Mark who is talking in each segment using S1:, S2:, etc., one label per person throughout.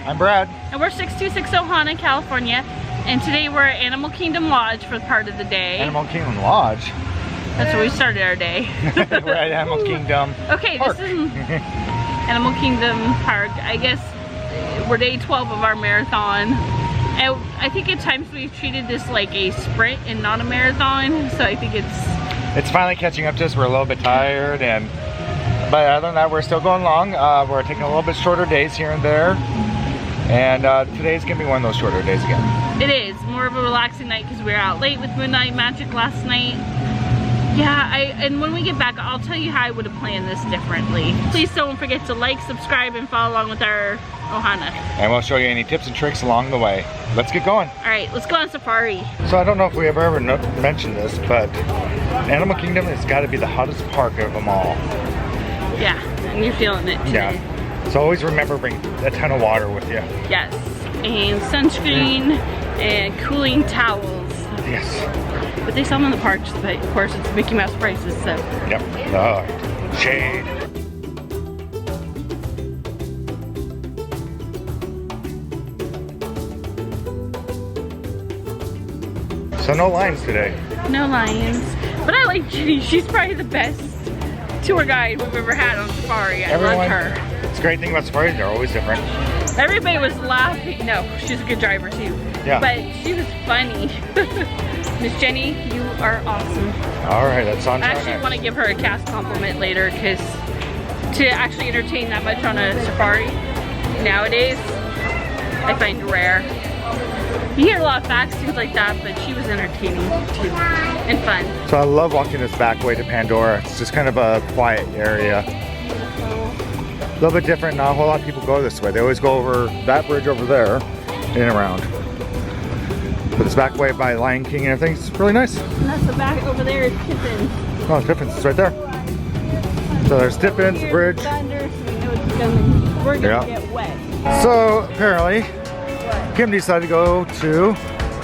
S1: I'm Brad.
S2: And we're 6260 Hana, California. And today we're at Animal Kingdom Lodge for part of the day.
S1: Animal Kingdom Lodge?
S2: That's where we started our day.
S1: We're at Animal Kingdom
S2: Okay,
S1: Park.
S2: This is Animal Kingdom Park. I guess we're day 12 of our marathon. And I think at times we've treated this like a sprint and not a marathon. So I think
S1: it's finally catching up to us. We're a little bit tired, but other than that, we're still going long. We're taking a little bit shorter days here and there. And today's gonna be one of those shorter days again.
S2: It is more of a relaxing night because we were out late with Moonlight Magic last night. Yeah, and when we get back, I'll tell you how I would have planned this differently. Please don't forget to like, subscribe, and follow along with our Ohana.
S1: And we'll show you any tips and tricks along the way. Let's get going.
S2: All right, let's go on safari.
S1: So I don't know if we ever mentioned this, but Animal Kingdom has got to be the hottest park of them all.
S2: Yeah, and you're feeling it today.
S1: Yeah. So always remember, bring a ton of water with you.
S2: Yes, and sunscreen and cooling towels.
S1: Yes.
S2: But they sell them in the parks, but of course it's Mickey Mouse prices, so.
S1: Yep. Shade. So no lines today.
S2: No lions. But I like Ginny. She's probably the best tour guide we've ever had on safari. I love her.
S1: It's a great thing about safaris, they're always different.
S2: Everybody was laughing. No, she's a good driver too.
S1: Yeah.
S2: But she was funny. Miss Jenny, you are awesome.
S1: All right, that's on.
S2: I actually want to give her a cast compliment later because to actually entertain that much on a safari nowadays, I find rare. You hear a lot of facts, things like that, but she was entertaining too and fun.
S1: So I love walking this back way to Pandora. It's just kind of a quiet area. A little bit different. Not a whole lot of people go this way. They always go over that bridge over there and around. But this back way by Lion King and everything, it's really nice.
S2: And that's the back over there is Tiffin.
S1: Oh, Tiffin's, it's right there. So there's Tiffin's, the bridge.
S2: Thunder, so we know we're gonna get wet.
S1: So apparently, Kim decided to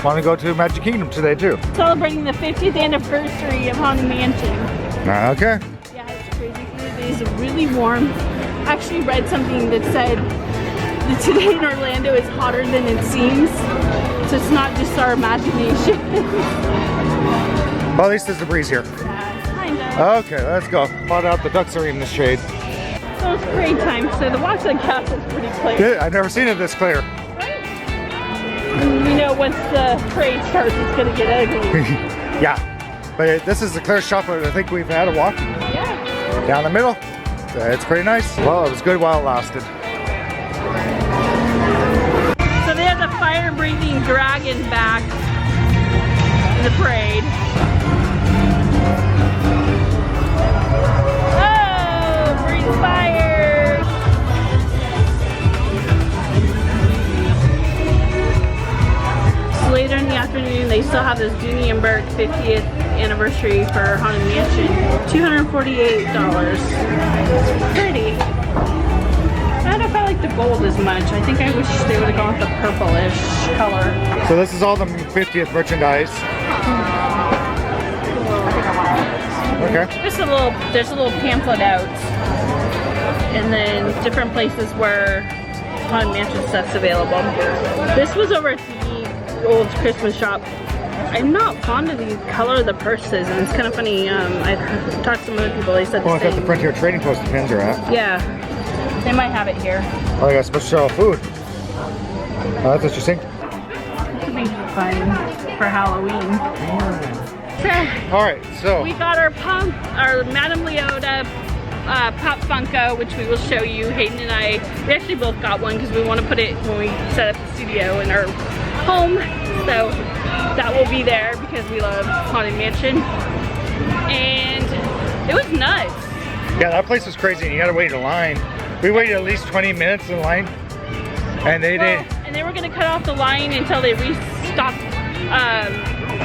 S1: want to go to Magic Kingdom today too.
S2: Celebrating the 50th anniversary of Haunted Mansion.
S1: Okay.
S2: Yeah, it's crazy. It is really warm. I actually read something that said that today in Orlando is hotter than it seems. So it's not just our imagination.
S1: Well, at least there's a breeze here.
S2: Yeah, kind of.
S1: Okay, let's go. Spot out, the ducks are in the shade.
S2: So it's parade time, so the watch on castle is pretty clear.
S1: Good. I've never seen it this clear.
S2: You know, once the parade starts, it's gonna get ugly.
S1: Yeah, but this is the clearest shot I think we've had a walk.
S2: Yeah.
S1: Down the middle. So it's pretty nice. Well, it was good while it lasted.
S2: So they have the fire-breathing dragon back in the parade. Oh, breathe fire! So later in the afternoon, they still have this Dooney and Burke 50th anniversary for Haunted Mansion. $248. Pretty. I don't know if I like the gold as much. I think I wish they would have gone with the purplish color.
S1: So this is all the 50th merchandise. Okay.
S2: There's a little pamphlet out. And then different places where Haunted Mansion stuff's available. This was over at the old Christmas shop. I'm not fond of the color of the purses, and it's kind of funny. I talked to some other people, they said the
S1: Well, I thought
S2: same.
S1: the Frontier Trading Post the pins are at.
S2: Yeah, they might have it here.
S1: Oh, they got special food. Oh, that's interesting.
S2: It could be fun for Halloween. So,
S1: all right, so
S2: we got our Madame Leota Pop Funko, which we will show you. Hayden and I, we actually both got one because we want to put it when we set up the studio in our home. So that will be there because we love Haunted Mansion. And it was nuts.
S1: yeah, that place was crazy. And you had to wait in line. We waited at least 20 minutes in line, and they did.
S2: And they were gonna cut off the line until they restocked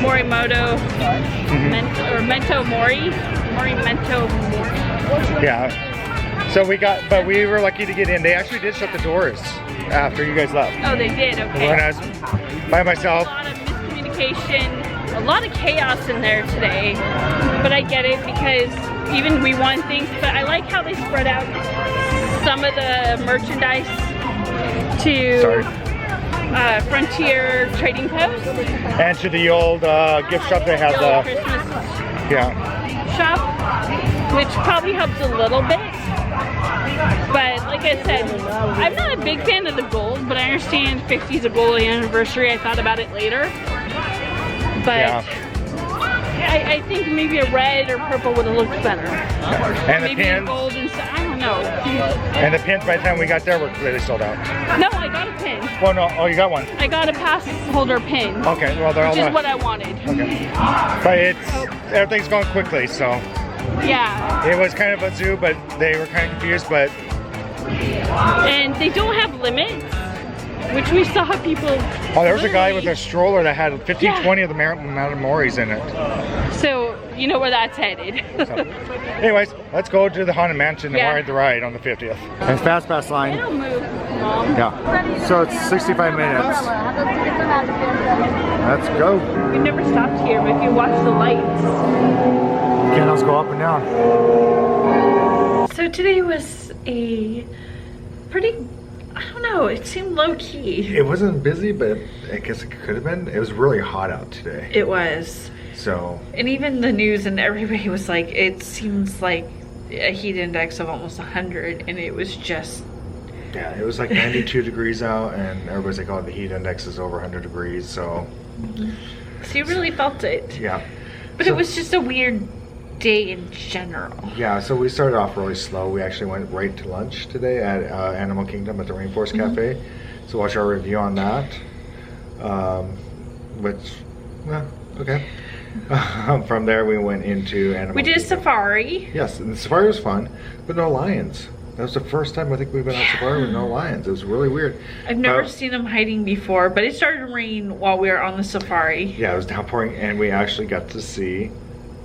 S2: Morimoto Mento Mori.
S1: Yeah. So we got, but we were lucky to get in. They actually did shut the doors after you guys left.
S2: Oh, they did. Okay.
S1: When I was by myself.
S2: A lot of miscommunication, a lot of chaos in there today. But I get it because even we want things, but I like how they spread out some of the merchandise to Frontier Trading Post.
S1: And to the old gift shop that has
S2: The old Christmas shop, which probably helps a little bit. But like I said, I'm not a big fan of the gold, but I understand 50 is a gold anniversary. I thought about it later. But I think maybe a red or purple would have looked better.
S1: And
S2: maybe
S1: the pins.
S2: a gold and I don't know.
S1: And the pins by the time we got there were clearly sold out.
S2: No, I got a pin.
S1: Well, no, oh, you got one.
S2: I got a pass holder pin.
S1: Okay, well, they're all
S2: Which is
S1: left.
S2: what I wanted.
S1: Okay. But everything's going quickly, so.
S2: Yeah.
S1: It was kind of a zoo, but they were kind of confused, but.
S2: And they don't have limits, which we saw people.
S1: Oh, there was a guy with a stroller that had 15, 20 of the Madame Moris in it.
S2: So, you know where that's headed.
S1: So, anyways, let's go to the Haunted Mansion and ride the ride on the 50th. And Fast Pass line.
S2: It'll move, Mom.
S1: Yeah. So it's 65 minutes. Let's go.
S2: We never stopped here, but if you watch the lights.
S1: Candles go up and down.
S2: So today was a pretty, I don't know, it seemed low key.
S1: It wasn't busy, but I guess it could have been. It was really hot out today.
S2: It was.
S1: So.
S2: And even the news and everybody was like, it seems like a heat index of almost 100, and it was just.
S1: Yeah, it was like 92 degrees out, and everybody's like, oh, the heat index is over 100 degrees, so.
S2: So you really felt it.
S1: Yeah.
S2: But it was just a weird day in general.
S1: Yeah, so we started off really slow. We actually went right to lunch today at Animal Kingdom at the Rainforest Cafe. So watch our review on that. Which, well, okay. From there we went into Animal
S2: We did a
S1: Kingdom.
S2: safari.
S1: Yes, and the safari was fun, but no lions. That was the first time I think we've been on safari with no lions. It was really weird.
S2: I've never seen them hiding before, but it started to rain while we were on the safari.
S1: Yeah, it was downpouring, and we actually got to see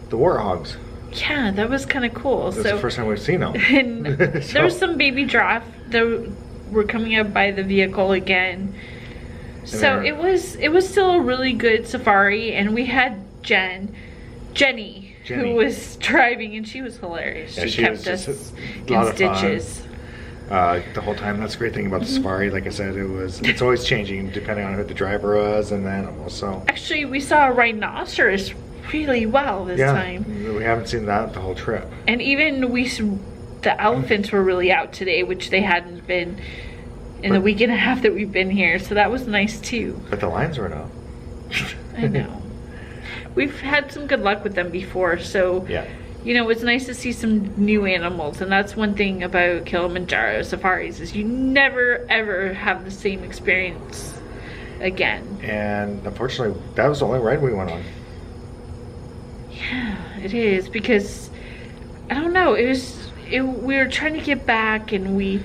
S1: the warthogs.
S2: Yeah, that was kind of cool.
S1: That's the first time we've seen them.
S2: And there was some baby giraffe that were coming up by the vehicle again. So it was still a really good safari, and we had Jenny, who was driving, and she was hilarious.
S1: Yeah,
S2: she kept us in stitches.
S1: The whole time. That's the great thing about the safari. Like I said, it's always changing depending on who the driver was and the animals. So
S2: actually, we saw a rhinoceros really well this time.
S1: We haven't seen that the whole trip.
S2: And even the elephants were really out today, which they hadn't been in the week and a half that we've been here. So that was nice too.
S1: But the lions were out.
S2: I know. We've had some good luck with them before, so you know, it's nice to see some new animals. And that's one thing about Kilimanjaro safaris, is you never ever have the same experience again.
S1: And unfortunately, that was the only ride we went on.
S2: Yeah, it is, because I don't know, we were trying to get back, and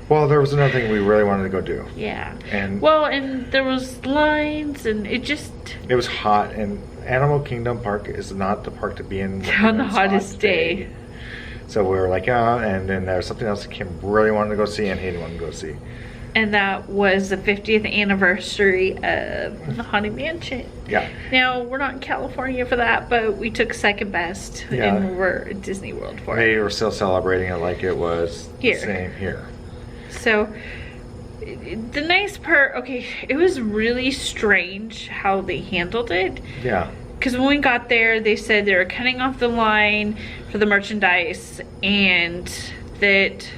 S1: well, there was another thing we really wanted to go do.
S2: Yeah.
S1: And
S2: there was lines, and it
S1: was hot, and Animal Kingdom Park is not the park to be in
S2: on the hottest day.
S1: So we were like, and then there's something else that Kim really wanted to go see and Hayden wanted to go see.
S2: And that was the 50th anniversary of the Haunted Mansion.
S1: Yeah.
S2: Now, we're not in California for that, but we took second best, and we're at Disney World for it.
S1: They were still celebrating it like it was the same here.
S2: So, the nice part, okay, it was really strange how they handled it.
S1: Yeah.
S2: Because when we got there, they said they were cutting off the line for the merchandise, and that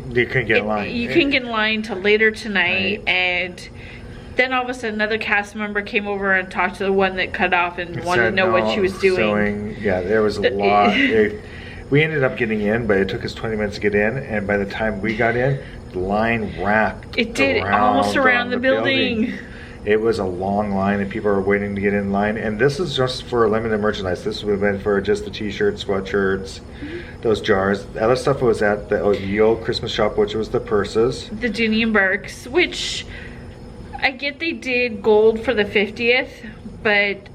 S1: you couldn't get in line.
S2: You couldn't get in line till later tonight, and then all of a sudden another cast member came over and talked to the one that cut off and wanted to know what she was doing.
S1: Yeah, there was a lot. We ended up getting in, but it took us 20 minutes to get in, and by the time we got in, the line wrapped.
S2: It did almost around the building.
S1: It was a long line, and people were waiting to get in line. And this is just for limited merchandise. This would have been for just the t-shirts, sweatshirts, those jars. The other stuff was at the old Christmas shop, which was the purses.
S2: The Dooney and Burks, which I get they did gold for the 50th, but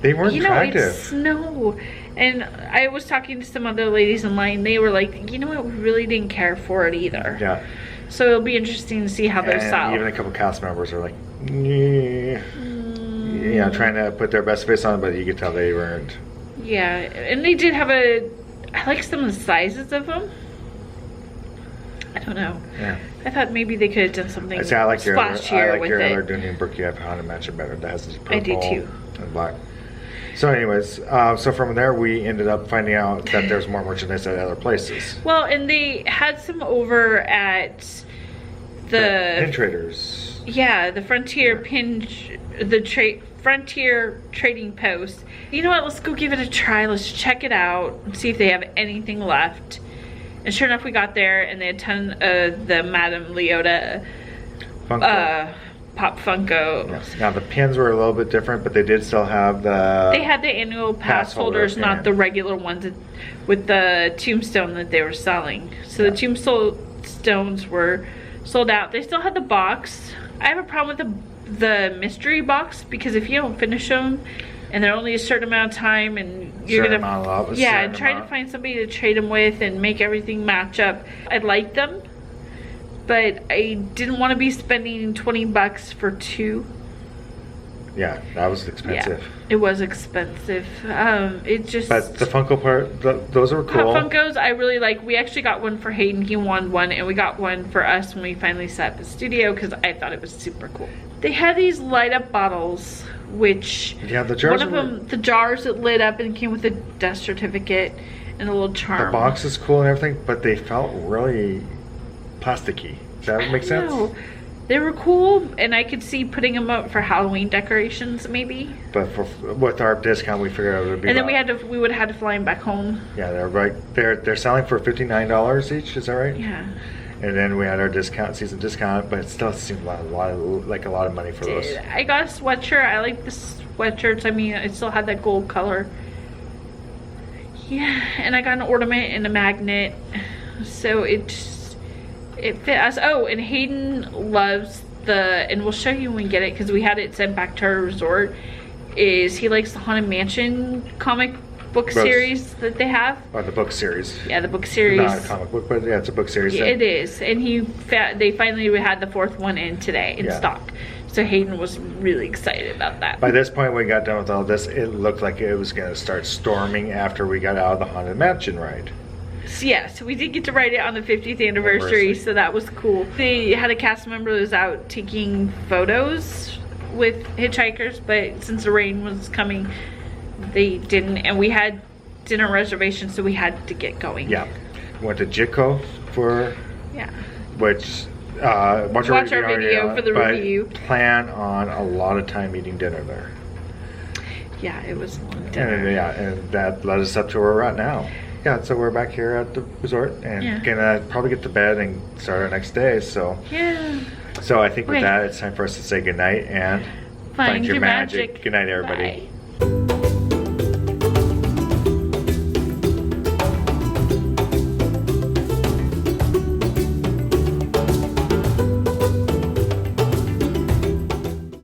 S1: they weren't attractive.
S2: It's snow. And I was talking to some other ladies in line. They were like, you know what, we really didn't care for it either.
S1: Yeah.
S2: So it'll be interesting to see how those sell.
S1: Even a couple cast members are like, yeah, trying to put their best face on it, but you could tell they weren't.
S2: Yeah, and they did have I like some of the sizes of them. I don't know.
S1: Yeah.
S2: I thought maybe they could have done something
S1: I like your
S2: splashier with
S1: other
S2: it.
S1: Dunedin Brookie Haunted Mansion better. That has this purple
S2: I do too.
S1: and black. So anyways, so from there we ended up finding out that there's more merchandise at other places.
S2: Well, and they had some over at the
S1: Pin traders.
S2: Yeah, the Frontier Frontier Trading Post. You know what? Let's go give it a try. Let's check it out and see if they have anything left. And sure enough, we got there and they had a ton of the Madame Leota Pop Funko.
S1: Yes. Now the pins were a little bit different, but they did still have the.
S2: They had the annual pass holders, not the regular ones with the tombstone that they were selling. So the tombstones were sold out. They still had the box. I have a problem with the mystery box because if you don't finish them and they're only a certain amount of time and you're gonna and try to find somebody to trade them with and make everything match up. I like them, but I didn't want to be spending 20 bucks for two.
S1: Yeah, that was expensive.
S2: Yeah, it was expensive. It just.
S1: But the Funko part, those were cool.
S2: Pop Funkos, I really like. We actually got one for Hayden. He won one, and we got one for us when we finally set up the studio because I thought it was super cool. They had these light up bottles, which
S1: the jars.
S2: One of them, the jars that lit up and came with a death certificate and a little charm.
S1: The box is cool and everything, but they felt really plasticky. Does that make sense?
S2: They were cool, and I could see putting them up for Halloween decorations, maybe.
S1: But with our discount, we figured it would be.
S2: And then we would have had to fly them back home.
S1: Yeah, they're selling for $59 each. Is that right?
S2: Yeah.
S1: And then we had our season discount, but it still seemed like a lot of money for those.
S2: I got a sweatshirt. I like the sweatshirts. I mean, it still had that gold color. Yeah, and I got an ornament and a magnet, so it fit us. Oh, and Hayden loves and we'll show you when we get it because we had it sent back to our resort. He likes the Haunted Mansion comic book series that they have.
S1: Or the book series.
S2: Yeah, the book series.
S1: Not a comic book, but yeah, it's a book series.
S2: Yeah, it is, and they finally had the 4th one in today in stock. So Hayden was really excited about that.
S1: By this point, when we got done with all this, it looked like it was going to start storming after we got out of the Haunted Mansion ride.
S2: So yeah, so we did get to ride it on the 50th anniversary, so that was cool. They had a cast member that was out taking photos with hitchhikers, but since the rain was coming, they didn't, and we had dinner reservations, so we had to get going.
S1: Yeah, went to Jitco which watch our video for the review. Plan on a lot of time eating dinner there.
S2: Yeah, it was a long dinner.
S1: And that led us up to where we're at now. Yeah, so we're back here at the resort and gonna probably get to bed and start our next day. So So I think with that, it's time for us to say goodnight and find your magic. Good night, everybody.
S2: Bye.